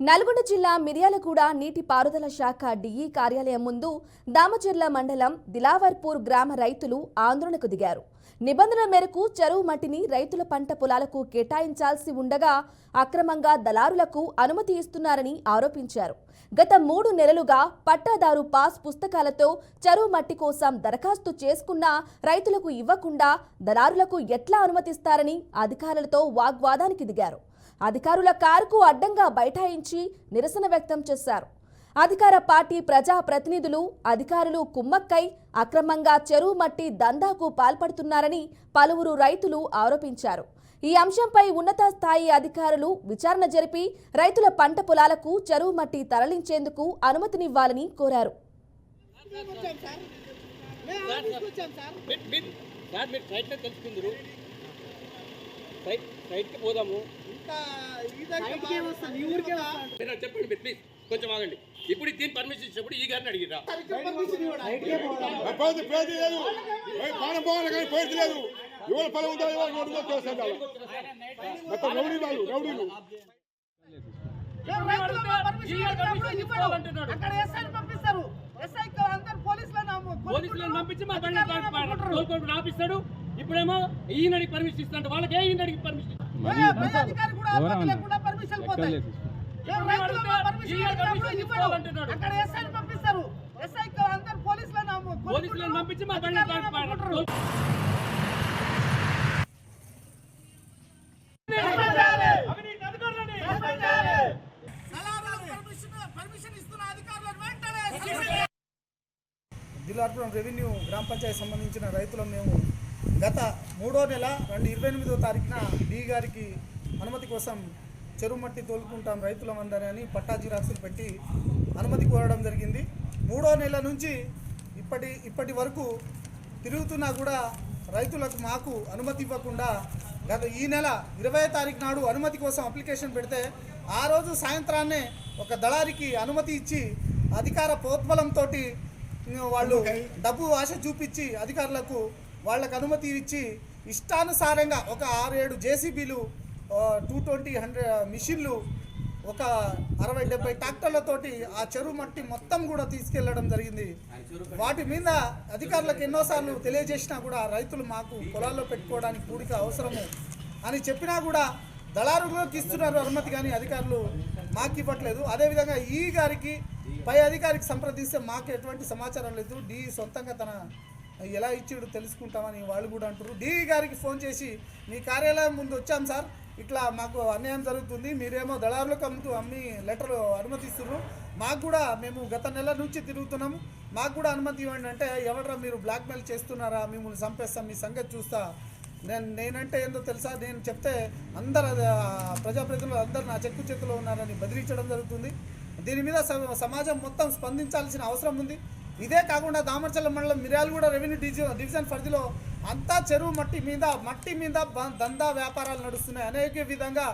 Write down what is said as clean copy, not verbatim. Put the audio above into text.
నల్గొండ జిల్లా మిర్యాలగూడ నీటిపారుదల శాఖ డిఈ కార్యాలయం ముందు దామచర్ల మండలం దిలావర్పూర్ గ్రామ రైతులు ఆందోళనకు దిగారు. నిబంధనల మేరకు చెరువు మట్టిని రైతుల పంట పొలాలకు కేటాయించాల్సి ఉండగా అక్రమంగా దళారులకు అనుమతి ఇస్తున్నారని ఆరోపించారు. గత 3 నెలలుగా పట్టాదారు పాస్ పుస్తకాలతో చెరువు మట్టి కోసం దరఖాస్తు చేసుకున్నా రైతులకు ఇవ్వకుండా దళారులకు ఎట్లా అనుమతిస్తారని అధికారులతో వాగ్వాదానికి దిగారు. అధికారుల కారుకు అడ్డంగా బైఠాయించి నిరసన వ్యక్తం చేశారు. అధికార పార్టీ ప్రజా ప్రతినిధులు అధికారులు కుమ్మక్కై అక్రమంగా చెరువు మట్టి దందాకు పాల్పడుతున్నారని పలువురు రైతులు ఆరోపించారు. ఈ అంశంపై ఉన్నత స్థాయి అధికారులు విచారణ జరిపి రైతుల పంట పొలాలకు చెరువు మట్టి తరలించేందుకు అనుమతినివ్వాలని కోరారు. చెప్పండి ప్లీజ్, కొంచెం ఆగండి. ఇప్పుడు దీని పర్మిషన్ ఇచ్చినప్పుడు ఈ గారిని అడిగిరా ఎవరు పొలం ఉందో రాపిస్తాడు. ఇప్పుడేమో ఈయనడికి పర్మిషన్ ఇస్తాడు. వాళ్ళకి ఏ ఈయనడికి పర్మిషన్ పోలీసులను పంపించి మా దిలార్పురం రెవెన్యూ గ్రామ పంచాయతీ సంబంధించిన రైతులం మేము గత 3వ నెల 28వ తారీఖున డి గారికి అనుమతి కోసం చెరువు మట్టి తోలుకుంటాం రైతులమందరని పట్టా జిరాక్సులు పెట్టి అనుమతి కోరడం జరిగింది. 3వ నెల నుంచి ఇప్పటి వరకు తిరుగుతున్నా కూడా రైతులకు మాకు అనుమతి ఇవ్వకుండా గత ఈ నెల 20వ తారీఖు నాడు అనుమతి కోసం అప్లికేషన్ పెడితే ఆ రోజు సాయంత్రాన్నే ఒక దళారికి అనుమతి ఇచ్చి అధికార ప్రోద్బలంతో వాళ్ళు డబ్బు ఆశ చూపించి అధికారులకు వాళ్ళకు అనుమతి ఇచ్చి ఇష్టానుసారంగా ఒక 6-7 జేసీబీలు 220 మిషన్లు ఒక 60-70 ట్రాక్టర్లతోటి ఆ చెరువు మట్టి మొత్తం కూడా తీసుకెళ్లడం జరిగింది. వాటి మీద అధికారులకు ఎన్నోసార్లు తెలియజేసినా కూడా రైతులు మాకు పొలాల్లో పెట్టుకోవడానికి కూడిక అవసరము అని చెప్పినా కూడా దళారులకు ఇస్తున్నారు అనుమతి, కానీ అధికారులు మాకు ఇవ్వట్లేదు. అదేవిధంగా ఈ గారికి పై అధికారికి సంప్రదిస్తే మాకు ఎటువంటి సమాచారం లేదు. డి సొంతంగా తన ఎలా ఇచ్చాడు తెలుసుకుంటామని వాళ్ళు కూడా అంటారు. డి గారికి ఫోన్ చేసి మీ కార్యాలయం ముందు వచ్చాం సార్, ఇట్లా మాకు అన్యాయం జరుగుతుంది, మీరేమో దళారులకు అమ్మి లెటర్ అనుమతిస్తున్నారు, మాకు కూడా మేము గత నెల నుంచి తిరుగుతున్నాము, మాకు కూడా అనుమతి ఇవ్వండి అంటే ఎవడరా మీరు బ్లాక్మెయిల్ చేస్తున్నారా, మిమ్మల్ని చంపేస్తాం, మీ సంగతి చూస్తా, నేనంటే ఏందో తెలుసా, నేను చెప్తే అందరు ప్రజాప్రతినిధులు అందరు నా చెక్కు చేతిలో ఉన్నారని బెదిరించడం జరుగుతుంది. దీని మీద సమాజం మొత్తం స్పందించాల్సిన అవసరం ఉంది. ఇదే కాకుండా దామచర్ల మండలం మిర్యాలగూడ రెవెన్యూ డివిజన్ పరిధిలో అంతా చెరువు మట్టి మీద దందా వ్యాపారాలు నడుస్తున్నాయి. అనేక విధంగా